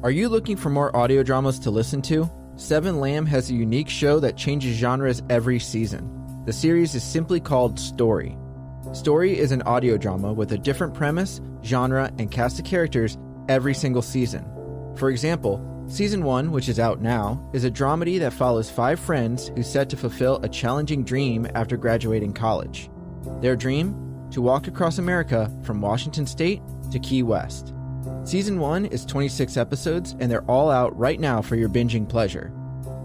Are you looking for more audio dramas to listen to? 7 Lamb has a unique show that changes genres every season. The series is simply called Story. Story is an audio drama with a different premise, genre, and cast of characters every single season. For example, Season 1, which is out now, is a dramedy that follows 5 friends who set to fulfill a challenging dream after graduating college. Their dream? To walk across America from Washington State to Key West. Season 1 is 26 episodes, and they're all out right now for your binging pleasure.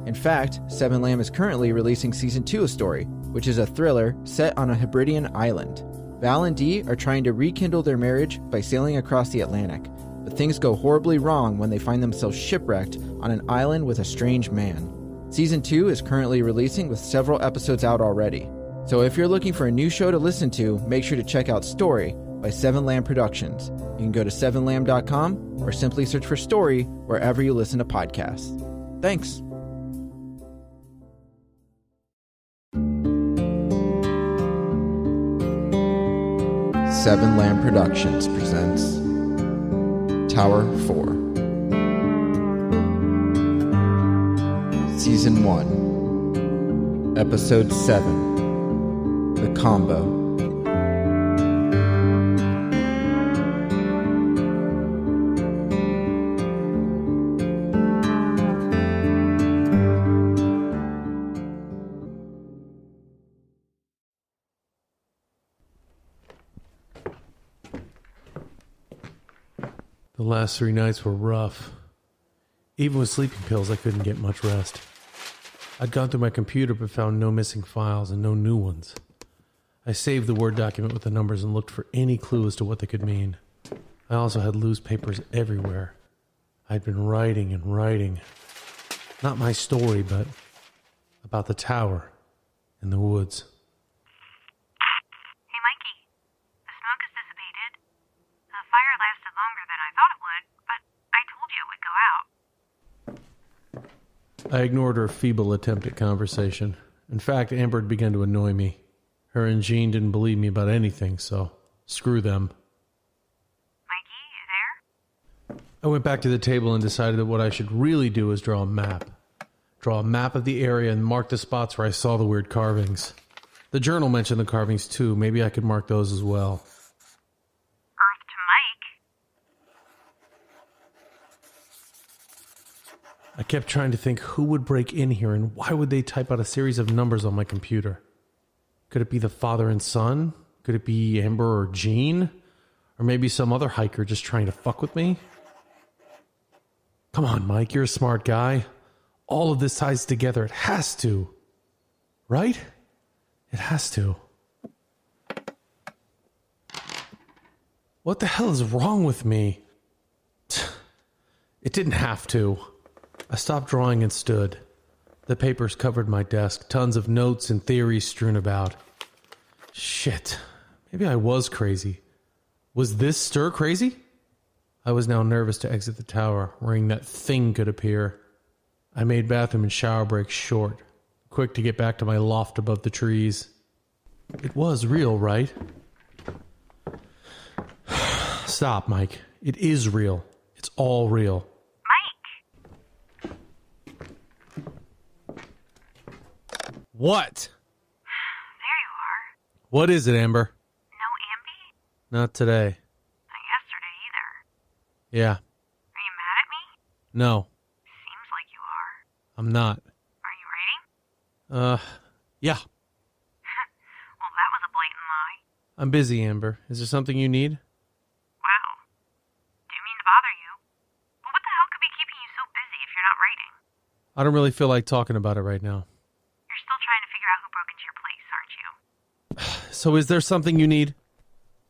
In fact, 7 Lamb is currently releasing Season 2 of Story, which is a thriller set on a Hebridean island. Val and Dee are trying to rekindle their marriage by sailing across the Atlantic, but things go horribly wrong when they find themselves shipwrecked on an island with a strange man. Season 2 is currently releasing with several episodes out already. So if you're looking for a new show to listen to, make sure to check out Story by 7 Lamb Productions. You can go to 7lamb.com or simply search for Story wherever you listen to podcasts. Thanks. Seven Lamb Productions presents Tower 4 Season 1 Episode 7 The Combo. The last 3 nights were rough. Even with sleeping pills, I couldn't get much rest. I'd gone through my computer but found no missing files and no new ones. I saved the Word document with the numbers and looked for any clue as to what they could mean. I also had loose papers everywhere. I'd been writing and writing. Not my story, but about the tower in the woods. Hey, Mikey. The smoke has dissipated. The fire lasted longer than I thought it would, but I told you it would go out. I ignored her feeble attempt at conversation. In fact, Amber had begun to annoy me. Her and Jean didn't believe me about anything, so screw them. Mikey, you there? I went back to the table and decided that what I should really do is draw a map. Draw a map of the area and mark the spots where I saw the weird carvings. The journal mentioned the carvings too. Maybe I could mark those as well. Earth to Mike. I kept trying to think who would break in here and why would they type out a series of numbers on my computer. Could it be the father and son? Could it be Amber or Jean? Or maybe some other hiker just trying to fuck with me? Come on, Mike, you're a smart guy. All of this ties together. It has to. Right? It has to. What the hell is wrong with me? It didn't have to. I stopped drawing and stood. The papers covered my desk, tons of notes and theories strewn about. Shit. Maybe I was crazy. Was this stir crazy? I was now nervous to exit the tower, worrying that thing could appear. I made bathroom and shower breaks short, quick to get back to my loft above the trees. It was real, right? Stop, Mike. It is real. It's all real. What? There you are. What is it, Amber? No Ambi? Not today. Not yesterday either. Yeah. Are you mad at me? No, Seems like you are. I'm not. Are you writing? Yeah. Well, that was a blatant lie. I'm busy, Amber. Is there something you need? Wow. Didn't mean to bother you. But what the hell could be keeping you so busy if you're not writing? I don't really feel like talking about it right now. You're still trying to figure out who broke into your place, aren't you? So is there something you need?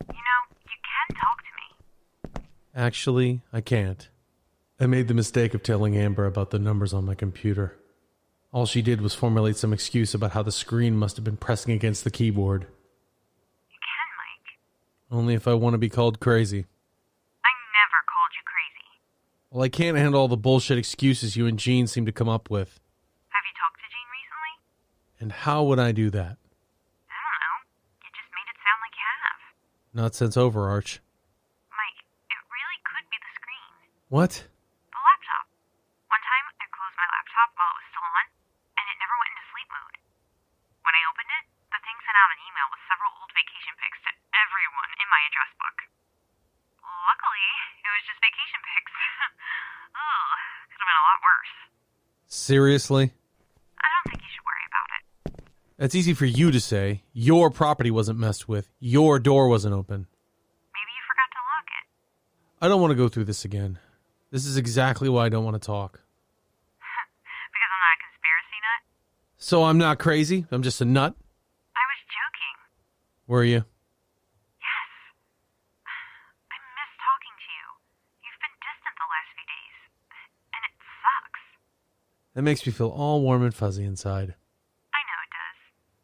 You know, you can talk to me. Actually, I can't. I made the mistake of telling Amber about the numbers on my computer. All she did was formulate some excuse about how the screen must have been pressing against the keyboard. You can, Mike. Only if I want to be called crazy. I never called you crazy. Well, I can't handle all the bullshit excuses you and Jean seem to come up with. Have you talked to Jean recently? And how would I do that? I don't know. You just made it sound like you have. Not since Overarch. Mike, it really could be the screen. What? The Olympics. Ugh, could have been a lot worse. Seriously? I don't think you should worry about it. That's easy for you to say. Your property wasn't messed with. Your door wasn't open. Maybe you forgot to lock it. I don't want to go through this again. This is exactly why I don't want to talk. Because I'm not a conspiracy nut? So I'm not crazy? I'm just a nut? I was joking. Were you? Yes. I miss talking to you. You've been distant the last few days. And it sucks. That makes me feel all warm and fuzzy inside. I know it does.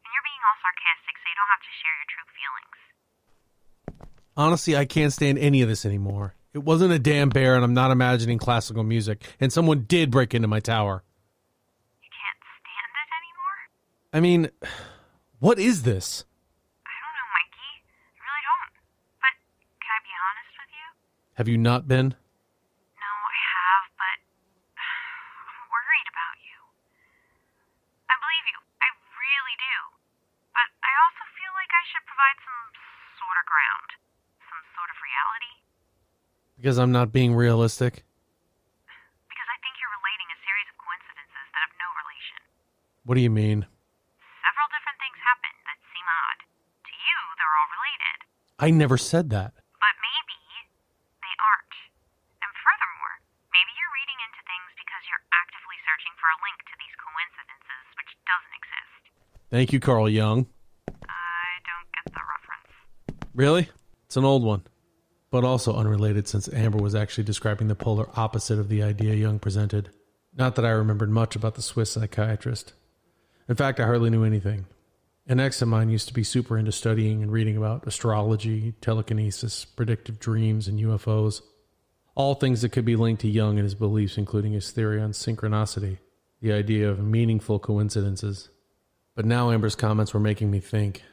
And you're being all sarcastic so you don't have to share your true feelings. Honestly, I can't stand any of this anymore. It wasn't a damn bear, and I'm not imagining classical music. And someone did break into my tower. You can't stand it anymore? I mean, what is this? I don't know, Mikey. I really don't. But can I be honest with you? Have you not been? No, I have, but I'm worried about you. I believe you. I really do. But I also feel like I should provide some sort of ground. Some sort of reality. Because I'm not being realistic? Because I think you're relating a series of coincidences that have no relation. What do you mean? Several different things happen that seem odd. To you, they're all related. I never said that. But maybe they aren't. And furthermore, maybe you're reading into things because you're actively searching for a link to these coincidences which doesn't exist. Thank you, Carl Jung. I don't get the reference. Really? It's an old one. But also unrelated, since Amber was actually describing the polar opposite of the idea Jung presented. Not that I remembered much about the Swiss psychiatrist. In fact, I hardly knew anything. An ex of mine used to be super into studying and reading about astrology, telekinesis, predictive dreams, and UFOs. All things that could be linked to Jung and his beliefs, including his theory on synchronicity, the idea of meaningful coincidences. But now Amber's comments were making me think.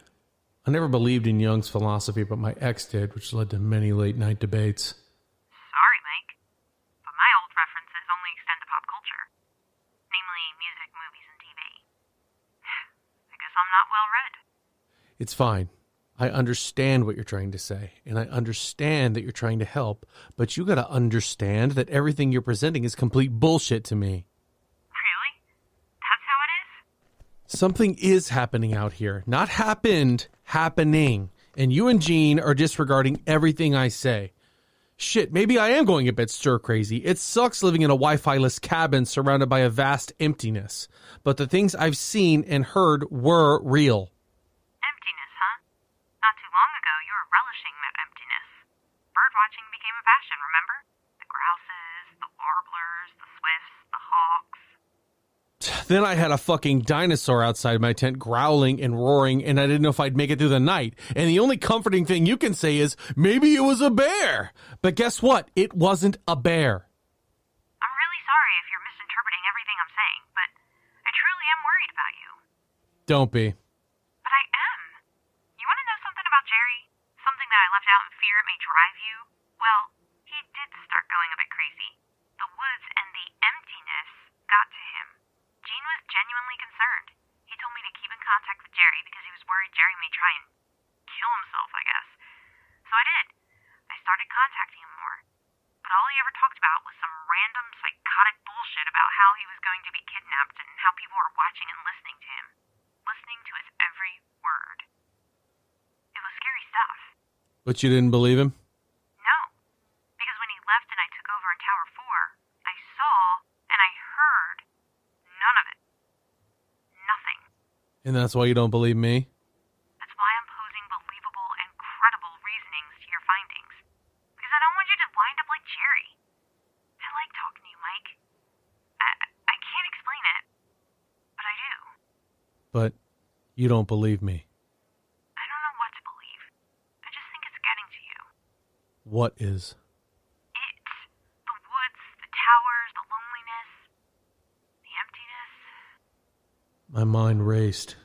I never believed in Jung's philosophy, but my ex did, which led to many late-night debates. Sorry, Mike. But my old references only extend to pop culture. Namely, music, movies, and TV. I guess I'm not well read. It's fine. I understand what you're trying to say, and I understand that you're trying to help, but you gotta understand that everything you're presenting is complete bullshit to me. Really? That's how it is? Something is happening out here. Not happened, happening. And you and Jean are disregarding everything I say. Shit, maybe I am going a bit stir-crazy. It sucks living in a Wi-Fi-less cabin surrounded by a vast emptiness. But the things I've seen and heard were real. Emptiness, huh? Not too long ago, you were relishing that emptiness. Birdwatching became a passion, remember? The grouses, the warblers, the swifts, the hawks. Then I had a fucking dinosaur outside my tent growling and roaring, and I didn't know if I'd make it through the night. And the only comforting thing you can say is, maybe it was a bear. But guess what? It wasn't a bear. I'm really sorry if you're misinterpreting everything I'm saying, but I truly am worried about you. Don't be. But I am. You want to know something about Jerry? Something that I left out in fear it may drive you? Well, he did start going a bit crazy. The woods and the emptiness got to him. Gene was genuinely concerned. He told me to keep in contact with Jerry because he was worried Jerry may try and kill himself, I guess. So I did. I started contacting him more. But all he ever talked about was some random psychotic bullshit about how he was going to be kidnapped and how people were watching and listening to him. Listening to his every word. It was scary stuff. But you didn't believe him? No. Because when he left and I took over in Tower 4, I saw and I heard none of it. Nothing. And that's why you don't believe me? That's why I'm posing believable and credible reasonings to your findings. Because I don't want you to wind up like Jerry. I like talking to you, Mike. I can't explain it, but I do. But you don't believe me. I don't know what to believe. I just think it's getting to you. What is? It's the woods, the towers, the loneliness, the emptiness. My mind raced.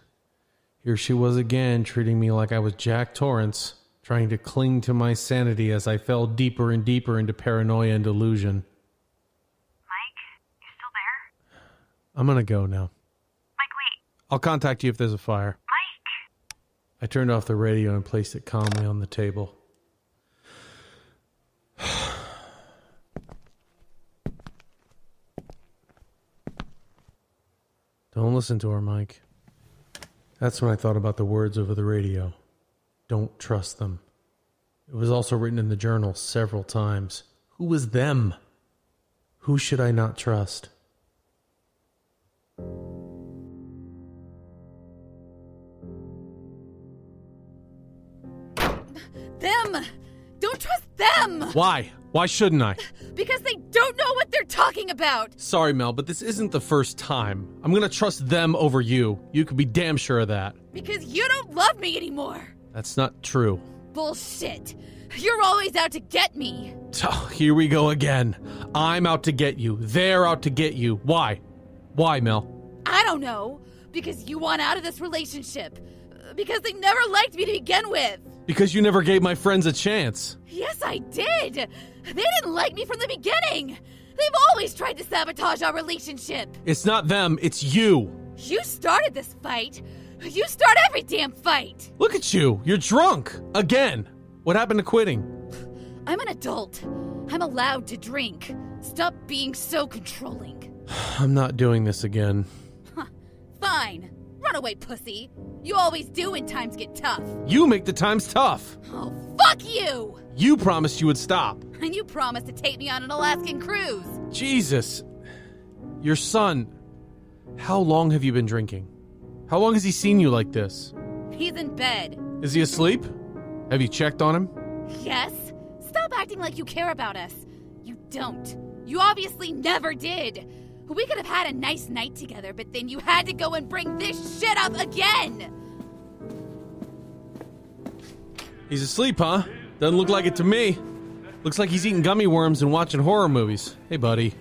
Here she was again, treating me like I was Jack Torrance, trying to cling to my sanity as I fell deeper and deeper into paranoia and delusion. Mike, you still there? I'm gonna go now. Mike, wait. I'll contact you if there's a fire. Mike! I turned off the radio and placed it calmly on the table. Don't listen to her, Mike. That's when I thought about the words over the radio. Don't trust them. It was also written in the journal several times. Who was them? Who should I not trust? Them! Don't trust them! Why? Why shouldn't I? Because they don't know what they're talking about! Sorry, Mel, but this isn't the first time. I'm gonna trust them over you. You can be damn sure of that. Because you don't love me anymore! That's not true. Bullshit! You're always out to get me! Oh, here we go again. I'm out to get you. They're out to get you. Why? Why, Mel? I don't know. Because you want out of this relationship. Because they never liked me to begin with. Because you never gave my friends a chance. Yes, I did. They didn't like me from the beginning. They've always tried to sabotage our relationship. It's not them, it's you. You started this fight. You start every damn fight. Look at you. You're drunk. Again. What happened to quitting? I'm an adult. I'm allowed to drink. Stop being so controlling. I'm not doing this again. Fine. Run away, pussy. You always do when times get tough. You make the times tough. Oh, fuck you! You promised you would stop. And you promised to take me on an Alaskan cruise. Jesus. Your son. How long have you been drinking? How long has he seen you like this? He's in bed. Is he asleep? Have you checked on him? Yes. Stop acting like you care about us. You don't. You obviously never did. We could have had a nice night together, but then you had to go and bring this shit up again! He's asleep, huh? Doesn't look like it to me. Looks like he's eating gummy worms and watching horror movies. Hey, buddy.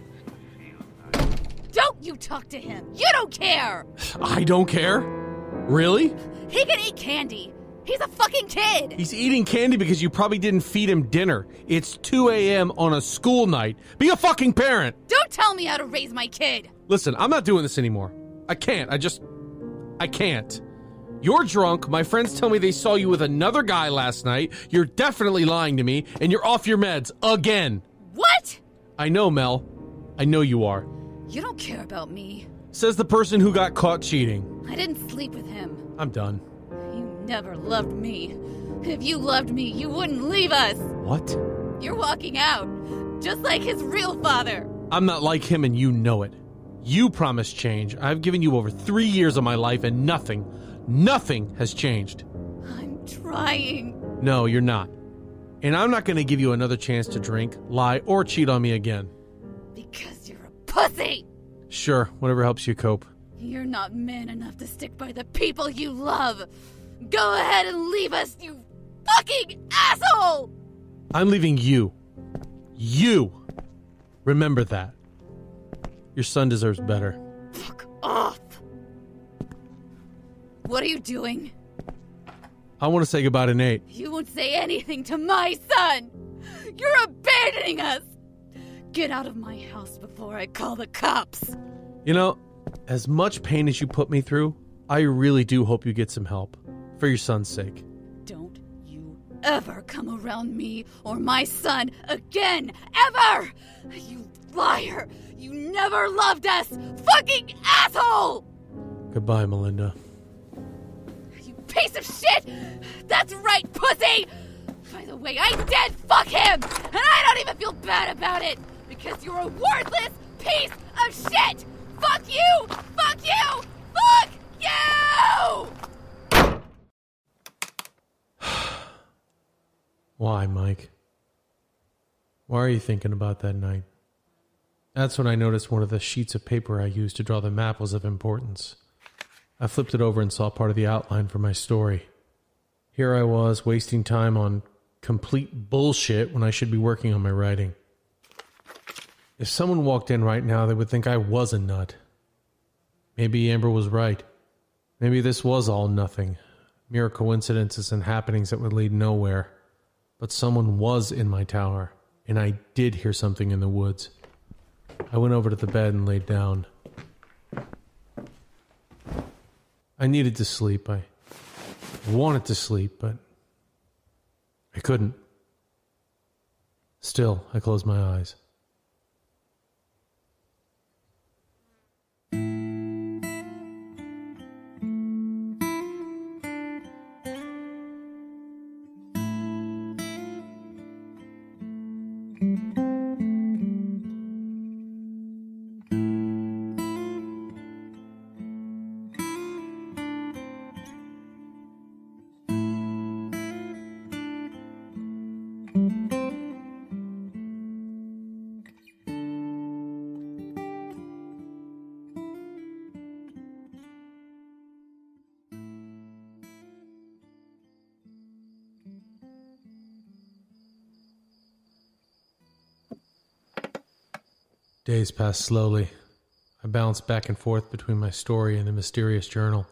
Don't you talk to him! You don't care! I don't care? Really? He can eat candy! He's a fucking kid! He's eating candy because you probably didn't feed him dinner. It's 2 a.m. on a school night. Be a fucking parent! Don't tell me how to raise my kid! Listen, I'm not doing this anymore. I can't. I can't. You're drunk, my friends tell me they saw you with another guy last night, you're definitely lying to me, and you're off your meds again. What? I know, Mel. I know you are. You don't care about me. Says the person who got caught cheating. I didn't sleep with him. I'm done. You never loved me. If you loved me, you wouldn't leave us. What? You're walking out, just like his real father. I'm not like him and you know it. You promised change. I've given you over 3 years of my life and nothing has changed. I'm trying. No, you're not. And I'm not going to give you another chance to drink, lie, or cheat on me again. Because you're a pussy! Sure, whatever helps you cope. You're not man enough to stick by the people you love. Go ahead and leave us, you fucking asshole! I'm leaving you. You! Remember that. Your son deserves better. Fuck off! What are you doing? I want to say goodbye to Nate. You won't say anything to my son! You're abandoning us! Get out of my house before I call the cops! You know, as much pain as you put me through, I really do hope you get some help. For your son's sake. Don't you ever come around me or my son again! Ever! You liar! You never loved us! Fucking asshole! Goodbye, Melinda. You piece of shit! That's right, pussy! By the way, I did fuck him! And I don't even feel bad about it! Because you're a worthless piece of shit! Fuck you! Fuck you! Fuck you! Why, Mike? Why are you thinking about that night? That's when I noticed one of the sheets of paper I used to draw the map was of importance. I flipped it over and saw part of the outline for my story. Here I was, wasting time on complete bullshit when I should be working on my writing. If someone walked in right now, they would think I was a nut. Maybe Amber was right. Maybe this was all nothing. Mere coincidences and happenings that would lead nowhere. But someone was in my tower, and I did hear something in the woods. I went over to the bed and laid down. I needed to sleep. I wanted to sleep, but I couldn't. Still, I closed my eyes. Days passed slowly. I bounced back and forth between my story and the mysterious journal.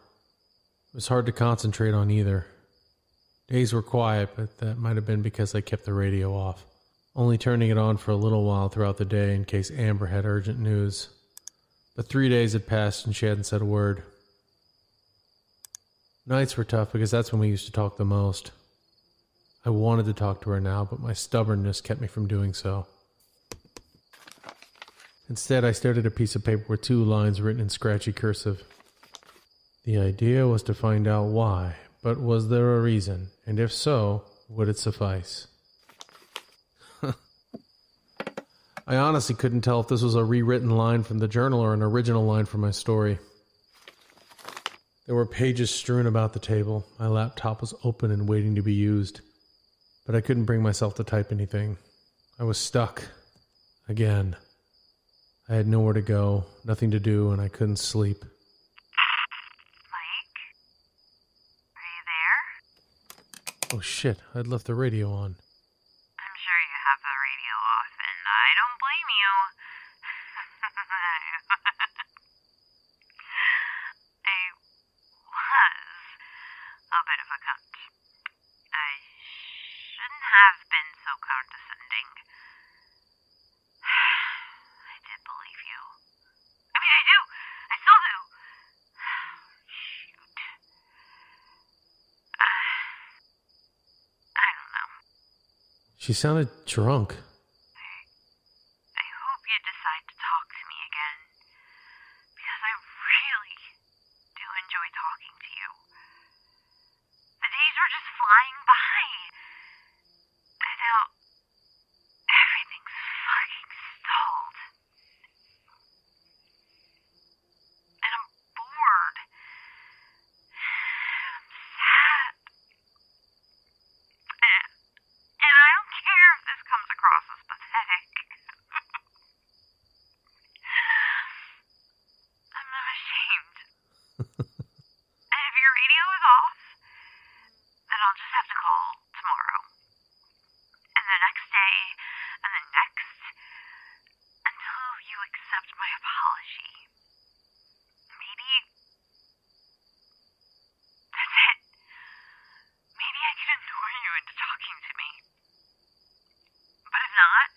It was hard to concentrate on either. Days were quiet, but that might have been because I kept the radio off, only turning it on for a little while throughout the day in case Amber had urgent news. But 3 days had passed and she hadn't said a word. Nights were tough because that's when we used to talk the most. I wanted to talk to her now, but my stubbornness kept me from doing so. Instead, I stared at a piece of paper with 2 lines written in scratchy cursive. The idea was to find out why, but was there a reason? And if so, would it suffice? I honestly couldn't tell if this was a rewritten line from the journal or an original line from my story. There were pages strewn about the table. My laptop was open and waiting to be used. But I couldn't bring myself to type anything. I was stuck. Again. I had nowhere to go, nothing to do, and I couldn't sleep. Mike? Are you there? Oh shit, I'd left the radio on. I'm sure you have the radio off, and I don't blame you. I was a bit of a cunt. I shouldn't have been so condescending. I did believe you. I mean, I do. I still do. Shoot. I don't know. She sounded drunk. I hope you decide to talk to me again, because I really do enjoy talking to you. The days were just flying by, and now everything's fucking stalled. And I'm bored. I'm sad. And I don't care if this comes across as pathetic. I'm not ashamed. And if your radio is off, then I'll just have to call tomorrow. And the next day, and the next, until you accept my apology. Maybe that's it. Maybe I can lure you into talking to me. But if not,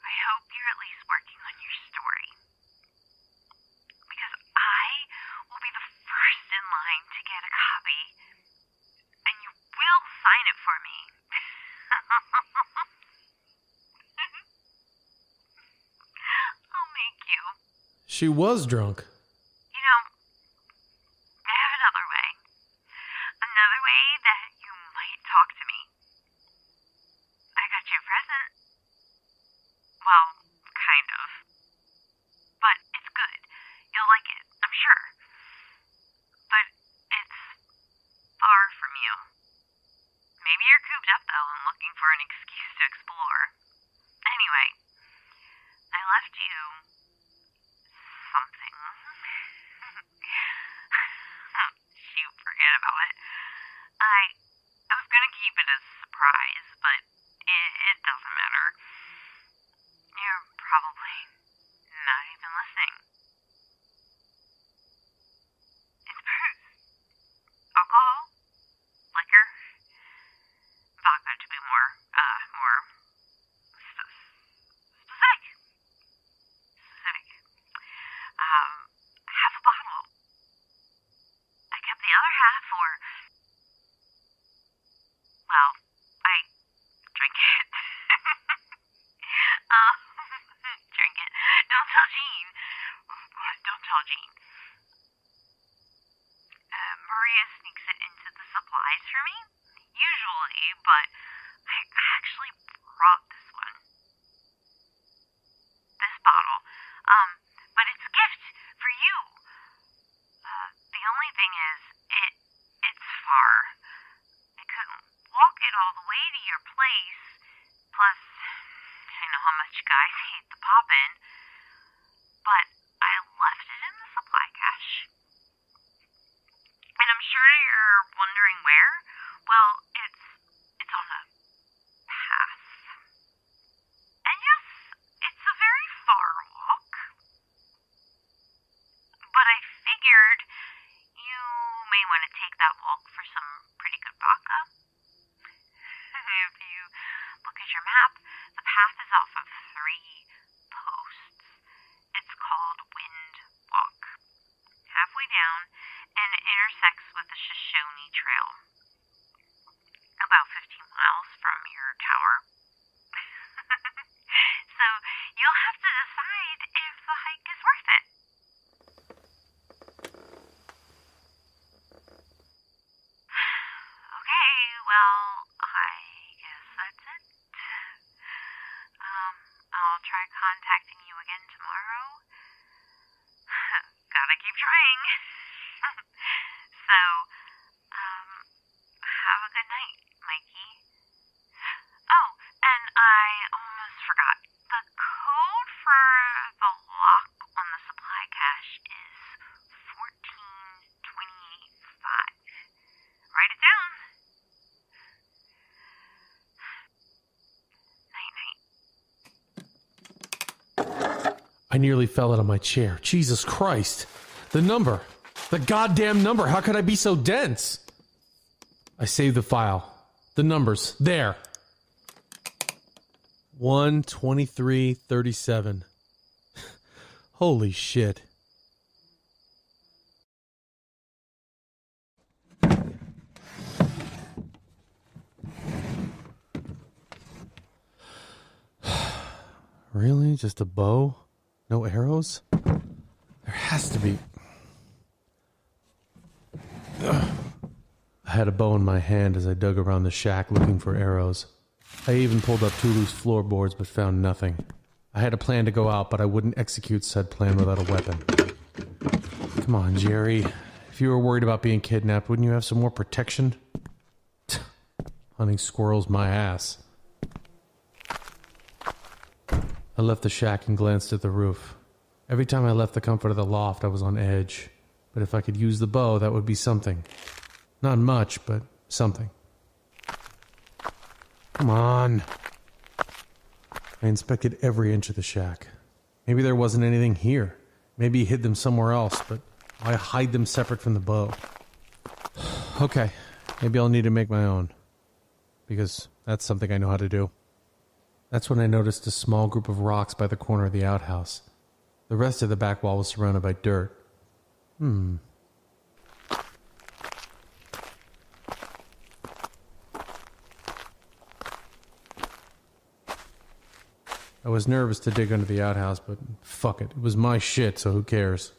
I hope you're at least working on your story. Because I will be the first in line to get a copy, and you will sign it for me. I'll make you. She was drunk. You know, I have another way. Another way that you might talk to me. I got you a present. Well, kind of. But it's good. You'll like it, I'm sure. But it's far from you. Maybe you're cooped up, though, and looking for an excuse to explore. Anyway, I left you something. Shoot, forget about it. I was gonna keep it as a surprise, but it doesn't matter. You're probably not even listening. It's booze. Alcohol. Liquor. Vodka to be more specific. Half a bottle. I kept the other half for, well, I drink it. Drink it. Don't tell Jean. Don't tell Jean. Maria sneaks it into the supplies for me, usually, but I actually brought this one. This bottle. But it's a gift for you. The only thing is, it's far. I couldn't walk it all the way to your place. Plus, I know how much guys hate the pop-in. But I left it in the supply cache. And I'm sure you're wondering where. Well, it's on a path. And yes, it's a very far down and it intersects with the Shoshone Trail, about 15 miles from your tower. So you'll have to decide if the hike is worth it. Okay, well, I guess that's it. I'll try contacting you again tomorrow. Gotta keep trying. So, have a good night, Mikey. Oh, and I almost forgot. The code for the lock on the supply cache is 14285. Write it down. Night, night. I nearly fell out of my chair. Jesus Christ. The number. The goddamn number. How could I be so dense? I saved the file. The numbers. There. 12337. Holy shit. Really? Just a bow? No arrows? There has to be. Ugh. I had a bow in my hand as I dug around the shack looking for arrows. I even pulled up 2 loose floorboards but found nothing. I had a plan to go out, but I wouldn't execute said plan without a weapon. Come on, Jerry. If you were worried about being kidnapped, wouldn't you have some more protection? Hunting squirrels, my ass. I left the shack and glanced at the roof. Every time I left the comfort of the loft, I was on edge. But if I could use the bow, that would be something. Not much, but something. Come on. I inspected every inch of the shack. Maybe there wasn't anything here. Maybe he hid them somewhere else, but why hide them separate from the bow? Okay, maybe I'll need to make my own. Because that's something I know how to do. That's when I noticed a small group of rocks by the corner of the outhouse. The rest of the back wall was surrounded by dirt. I was nervous to dig under the outhouse, but fuck it. It was my shit, so who cares?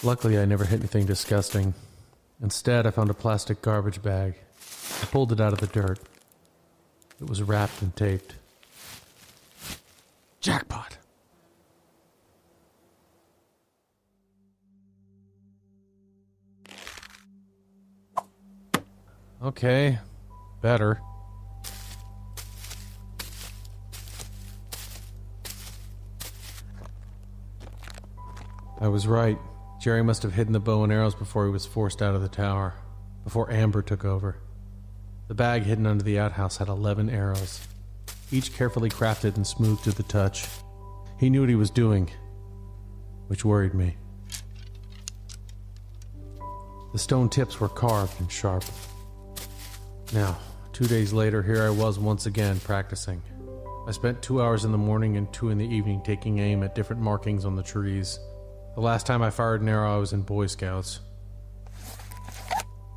Luckily, I never hit anything disgusting. Instead, I found a plastic garbage bag. I pulled it out of the dirt. It was wrapped and taped. Jackpot! Okay, better. I was right. Jerry must have hidden the bow and arrows before he was forced out of the tower, before Amber took over. The bag hidden under the outhouse had 11 arrows, each carefully crafted and smooth to the touch. He knew what he was doing, which worried me. The stone tips were carved and sharp. Now, 2 days later, here I was once again practicing. I spent 2 hours in the morning and 2 in the evening taking aim at different markings on the trees. The last time I fired an arrow, I was in Boy Scouts.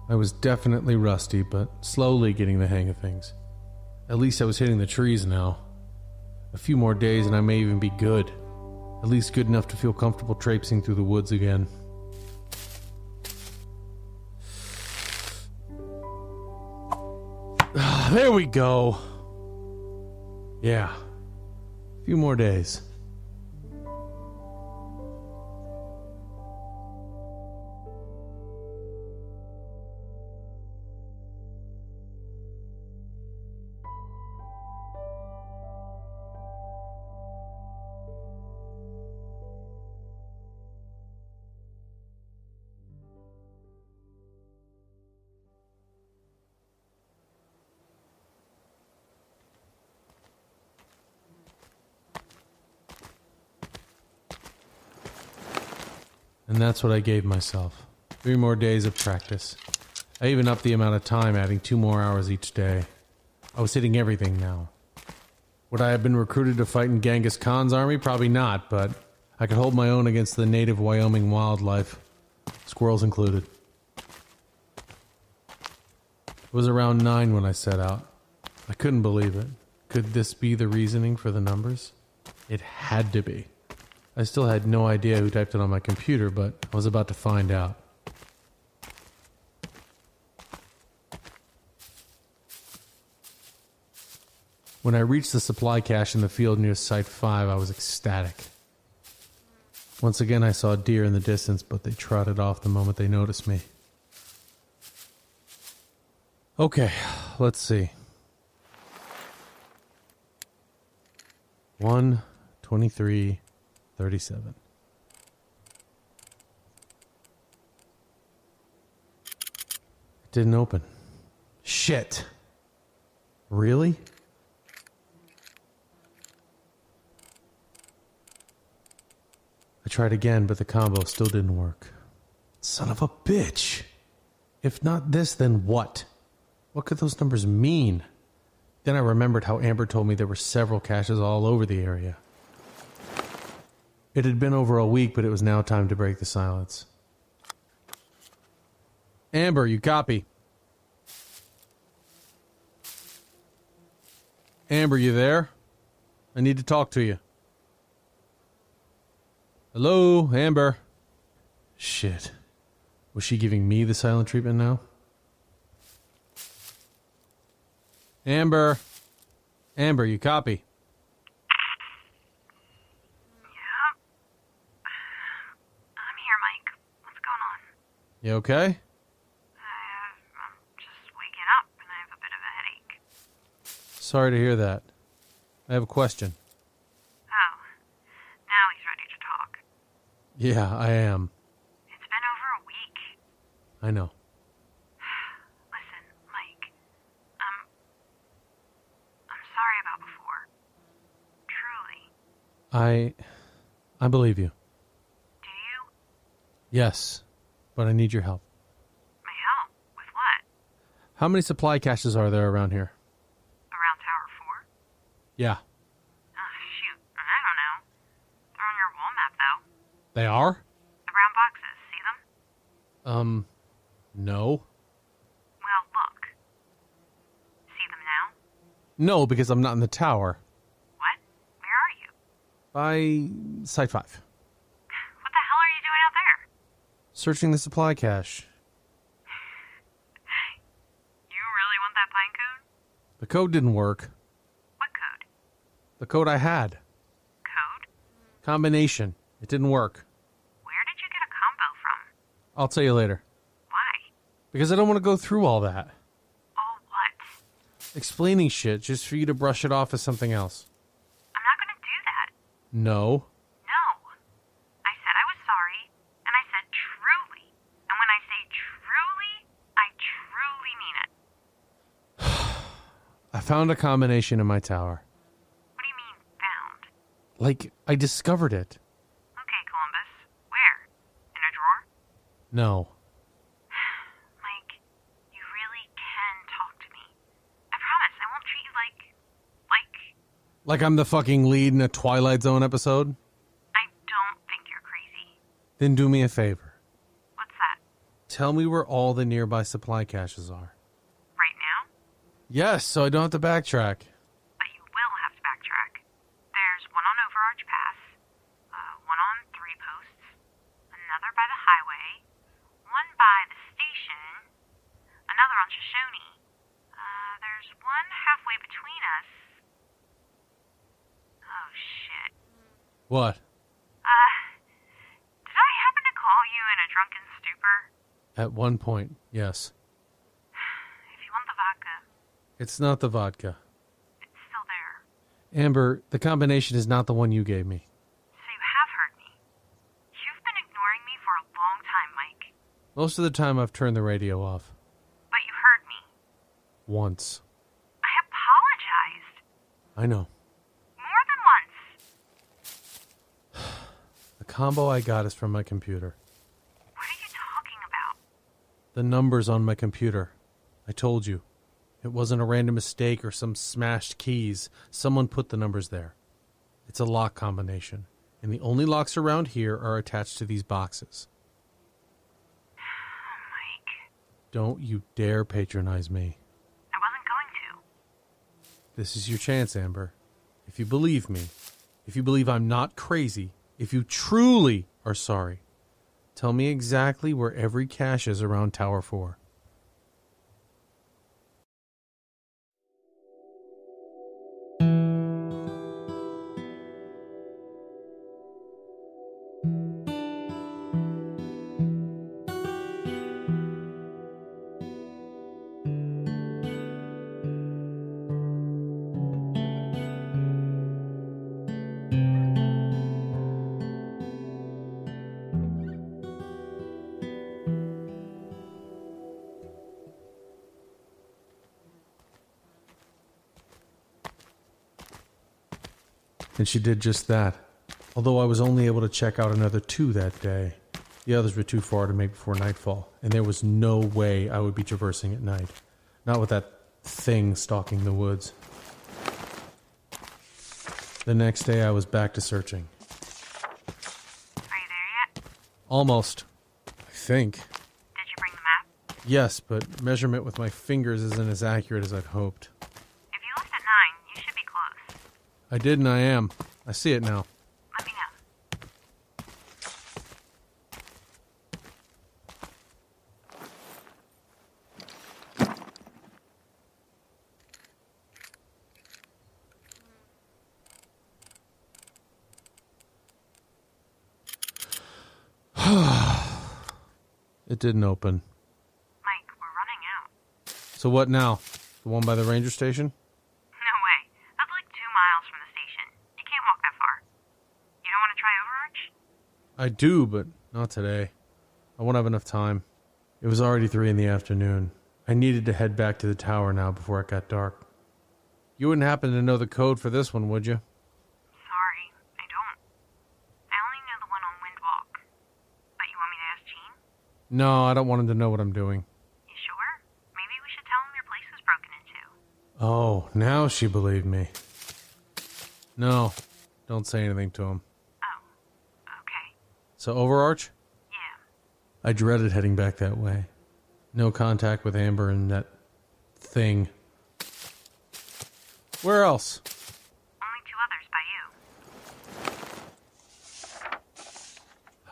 I was definitely rusty, but slowly getting the hang of things. At least I was hitting the trees now. A few more days and I may even be good. At least good enough to feel comfortable traipsing through the woods again. There we go. Yeah. A few more days. And that's what I gave myself. 3 more days of practice. I even upped the amount of time, adding 2 more hours each day. I was hitting everything now. Would I have been recruited to fight in Genghis Khan's army? Probably not, but I could hold my own against the native Wyoming wildlife, squirrels included. It was around 9 when I set out. I couldn't believe it. Could this be the reasoning for the numbers? It had to be. I still had no idea who typed it on my computer, but I was about to find out. When I reached the supply cache in the field near Site 5, I was ecstatic. Once again, I saw deer in the distance, but they trotted off the moment they noticed me. Okay, let's see. 1:23:37. It didn't open. Shit. Really? I tried again, but the combo still didn't work. Son of a bitch. If not this, then what? What could those numbers mean? Then I remembered how Amber told me there were several caches all over the area. It had been over a week, but it was now time to break the silence. Amber, you copy? Amber, you there? I need to talk to you. Hello, Amber. Shit. Was she giving me the silent treatment now? Amber. Amber, you copy? Yeah. I'm here, Mike. What's going on? You okay? I'm just waking up and I have a bit of a headache. Sorry to hear that. I have a question. Oh. Now he's ready to talk. Yeah, I am. It's been over a week. I know. Listen, Mike. I'm sorry about before. Truly. I believe you. Do you? Yes, but I need your help. My help? With what? How many supply caches are there around here? Around Tower 4? Yeah. Shoot. I don't know. They're on your wall map, though. They are? The brown boxes. See them? No. Well, look. See them now? No, because I'm not in the tower. What? Where are you? By Site 5. What the hell are you doing out there? Searching the supply cache. You really want that pine cone? The code didn't work. What code? The code I had. Code? Combination. It didn't work. Where did you get a combo from? I'll tell you later. Why? Because I don't want to go through all that. All what? Explaining shit just for you to brush it off as something else. I'm not gonna do that. No. No. I said I was sorry, and I said truly. And when I say truly, I truly mean it. I found a combination in my tower. What do you mean, found? Like, I discovered it. Okay, Columbus. Where? In a drawer? No. Mike, you really can talk to me. I promise I won't treat you like... Like I'm the fucking lead in a Twilight Zone episode? I don't think you're crazy. Then do me a favor. What's that? Tell me where all the nearby supply caches are. Right now? Yes, so I don't have to backtrack. But you will have to backtrack. There's one on Overarch Pass, one on Three Posts, another by the highway, one by the station, another on Shoshone. There's one halfway between us. Oh, shit. What? Did I happen to call you in a drunken stupor? At one point, yes. If you want the vodka, It's not the vodka. it's still there. Amber, the combination is not the one you gave me. So you have heard me. You've been ignoring me for a long time, Mike. Most of the time I've turned the radio off. But you heard me. Once. I apologized. I know. More than once. The combo I got is from my computer. What are you talking about? The numbers on my computer. I told you. It wasn't a random mistake or some smashed keys. Someone put the numbers there. It's a lock combination, and the only locks around here are attached to these boxes. Mike. Don't you dare patronize me. I wasn't going to. This is your chance, Amber. If you believe me, if you believe I'm not crazy, if you truly are sorry, tell me exactly where every cache is around Tower 4. And she did just that. Although I was only able to check out another 2 that day. The others were too far to make before nightfall, and there was no way I would be traversing at night. Not with that thing stalking the woods. The next day I was back to searching. Are you there yet? Almost. I think. Did you bring the map? Yes, but measurement with my fingers isn't as accurate as I'd hoped. If you left at 9, you should be close. I did and I am. I see it now. Let me know. It didn't open. Mike, we're running out. So what now? The one by the ranger station? No way. That's like 2 miles from the station. You can't walk that far. You don't want to try Overarch? I do, but not today. I won't have enough time. It was already 3 in the afternoon. I needed to head back to the tower now before it got dark. You wouldn't happen to know the code for this one, would you? Sorry, I don't. I only know the one on Windwalk. But you want me to ask Gene? No, I don't want him to know what I'm doing. You sure? Maybe we should tell him your place was broken into. Oh, now she believed me. No, don't say anything to him. Oh, okay. So Overarch? Yeah. I dreaded heading back that way. No contact with Amber and that thing. Where else? Only 2 others by you.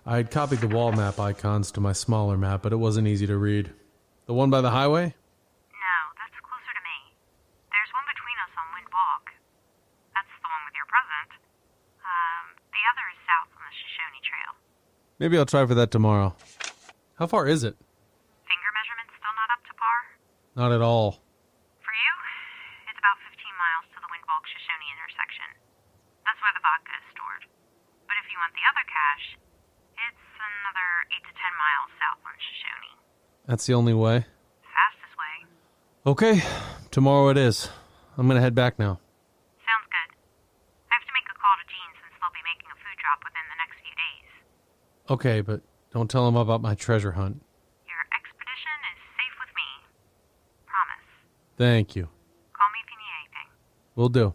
I'd copied the wall map icons to my smaller map, but it wasn't easy to read. The one by the highway? No, that's closer to me. There's one between us on Windwalk. That's the one with your present. The other is south on the Shoshone Trail. Maybe I'll try for that tomorrow. How far is it? Finger measurement's still not up to par? Not at all. For you, it's about 15 miles to the Windwalk-Shoshone intersection. That's where the vodka is stored. But if you want the other cache, it's another 8 to 10 miles south on Shoshone. That's the only way? Fastest way. Okay, tomorrow it is. I'm gonna head back now. Sounds good. I have to make a call to Gene since they'll be making a food drop within the next few days. Okay, but don't tell him about my treasure hunt. Your expedition is safe with me. Promise. Thank you. Call me if you need anything. Will do.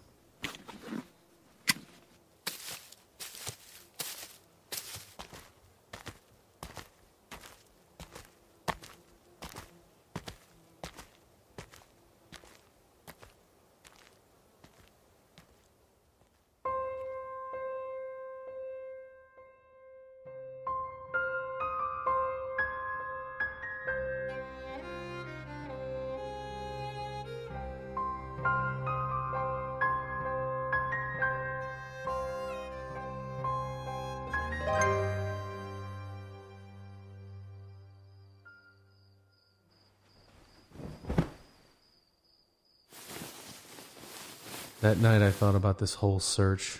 That night I thought about this whole search.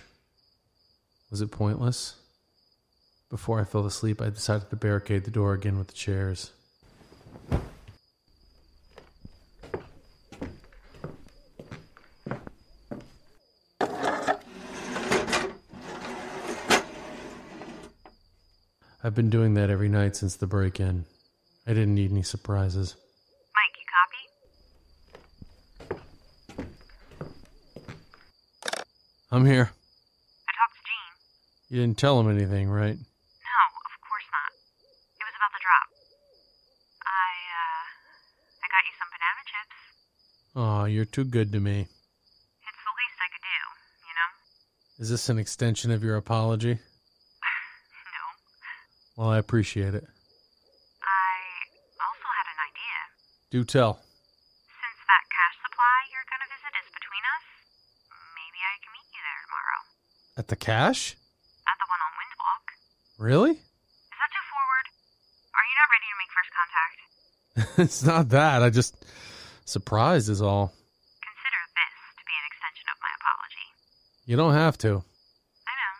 Was it pointless? Before I fell asleep, I decided to barricade the door again with the chairs. I've been doing that every night since the break-in. I didn't need any surprises. Mike, you copy? I'm here. I talked to Gene. You didn't tell him anything, right? No, of course not. It was about the drop. I got you some banana chips. Aw, you're too good to me. It's the least I could do, you know? Is this an extension of your apology? No. Well, I appreciate it. I also had an idea. Do tell. Since that cash supply you're gonna visit is between us, maybe I can meet you there tomorrow. At the cache? At the one on Windwalk. Really? Is that too forward? Are you not ready to make first contact? It's not that. I just... Surprised is all. Consider this to be an extension of my apology. You don't have to. I know.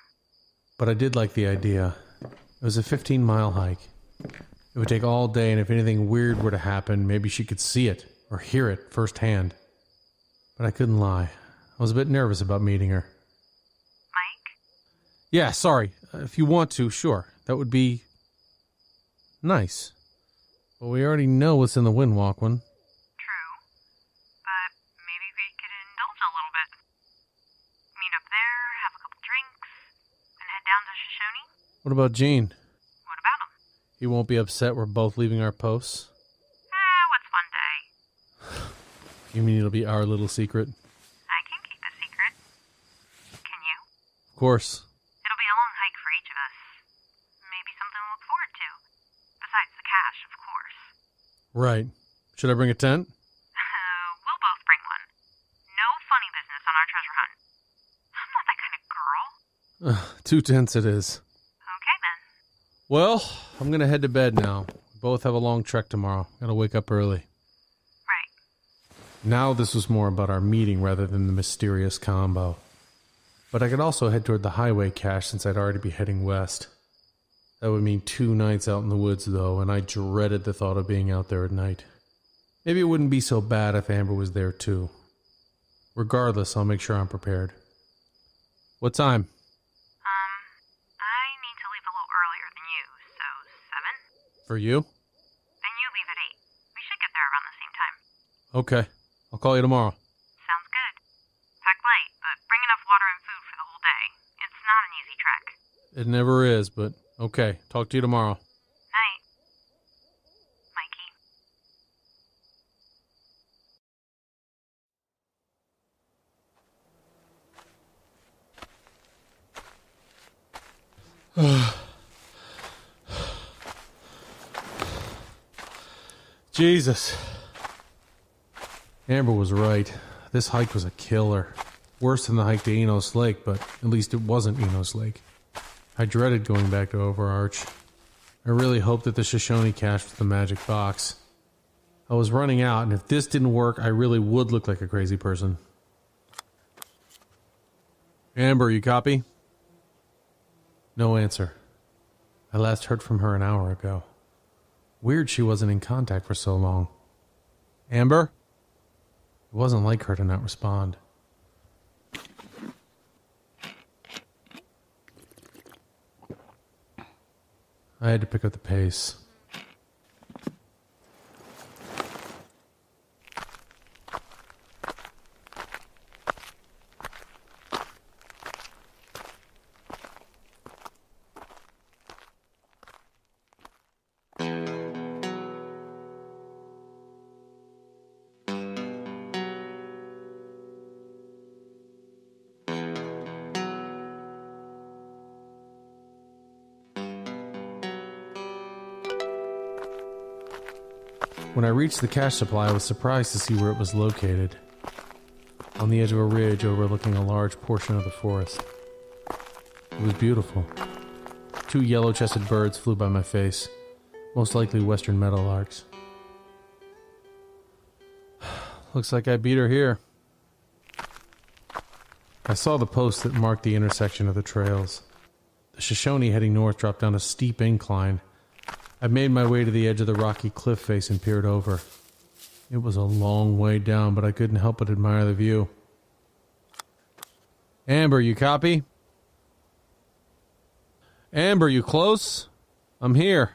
But I did like the idea. It was a 15-mile hike. It would take all day, and if anything weird were to happen, maybe she could see it or hear it firsthand. But I couldn't lie. I was a bit nervous about meeting her. Mike? Yeah, sorry. If you want to, sure. That would be... nice. But we already know what's in the Windwalk one. True. But maybe we could indulge a little bit. Meet up there, have a couple drinks, and head down to Shoshone? What about Gene? What about him? He won't be upset we're both leaving our posts? What's one day? You mean it'll be our little secret? I can keep a secret. Can you? Of course. It'll be a long hike for each of us. Maybe something to look forward to. Besides the cash, of course. Right. Should I bring a tent? We'll both bring one. No funny business on our treasure hunt. I'm not that kind of girl. 2 tents it is. Okay, then. Well, I'm gonna head to bed now. We both have a long trek tomorrow. Gotta wake up early. Right. Now this was more about our meeting rather than the mysterious combo. But I could also head toward the highway cache since I'd already be heading west. That would mean 2 nights out in the woods, though, and I dreaded the thought of being out there at night. Maybe it wouldn't be so bad if Amber was there, too. Regardless, I'll make sure I'm prepared. What time? I need to leave a little earlier than you, so 7? For you? And you leave at 8. We should get there around the same time. Okay. I'll call you tomorrow. Sounds good. Pack light, but bring enough water and food for the whole day. It's not an easy trek. It never is, but okay. Talk to you tomorrow. Night. Mikey. Jesus. Amber was right. This hike was a killer. Worse than the hike to Enos Lake, but at least it wasn't Enos Lake. I dreaded going back to Overarch. I really hoped that the Shoshone cache was the magic box. I was running out, and if this didn't work, I really would look like a crazy person. Amber, you copy? No answer. I last heard from her an hour ago. Weird she wasn't in contact for so long. Amber? It wasn't like her to not respond. I had to pick up the pace. When I reached the cache supply, I was surprised to see where it was located. On the edge of a ridge overlooking a large portion of the forest. It was beautiful. 2 yellow-chested birds flew by my face, most likely western meadowlarks. Looks like I beat her here. I saw the post that marked the intersection of the trails. The Shoshone heading north dropped down a steep incline. I made my way to the edge of the rocky cliff face and peered over. It was a long way down, but I couldn't help but admire the view. Amber, you copy? Amber, you close? I'm here.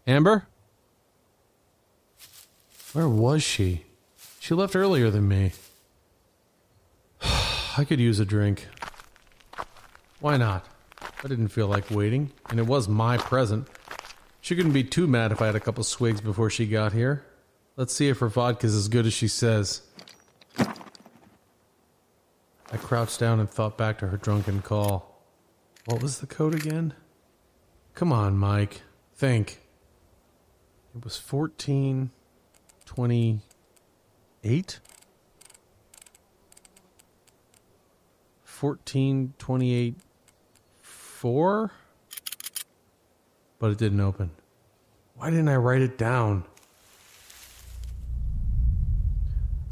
Amber? Where was she? She left earlier than me. I could use a drink. Why not? I didn't feel like waiting, and it was my present. She couldn't be too mad if I had a couple swigs before she got here. Let's see if her vodka's as good as she says. I crouched down and thought back to her drunken call. What was the code again? Come on, Mike. Think. It was 1428? 1428-4? But it didn't open. Why didn't I write it down?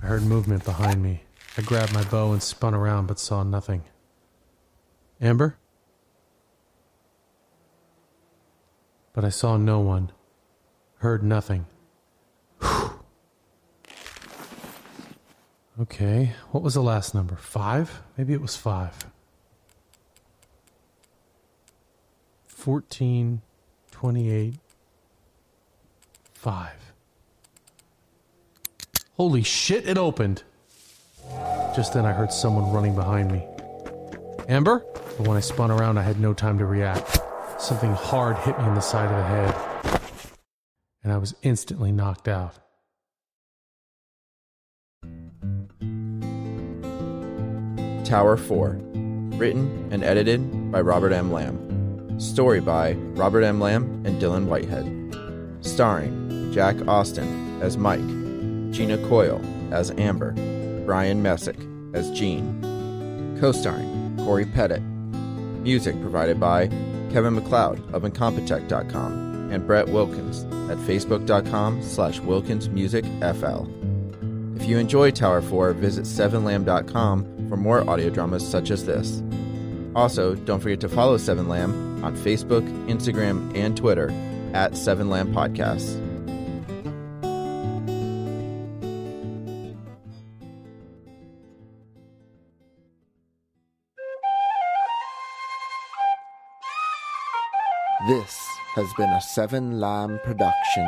I heard movement behind me. I grabbed my bow and spun around, but saw nothing. Amber? But I saw no one. Heard nothing. Whew. Okay, what was the last number? 5? Maybe it was 5. 1428 5. Holy shit, it opened. Just then I heard someone running behind me. Amber? But when I spun around, I had no time to react. Something hard hit me in the side of the head, and I was instantly knocked out. Tower 4. Written and edited by Robert M. Lamb. Story by Robert M. Lamb and Dylan Whitehead. Starring Jack Austin as Mike, Gina Coyle as Amber, Brian Messick as Gene. Co-starring Corey Pettit. Music provided by Kevin MacLeod of Incompetech.com and Brett Wilkins at Facebook.com/WilkinsmusicFL. If you enjoy Tower 4, visit 7lamb.com for more audio dramas such as this. Also, don't forget to follow 7Lamb on Facebook, Instagram, and Twitter at 7Lamb Podcasts. This has been a 7Lamb production.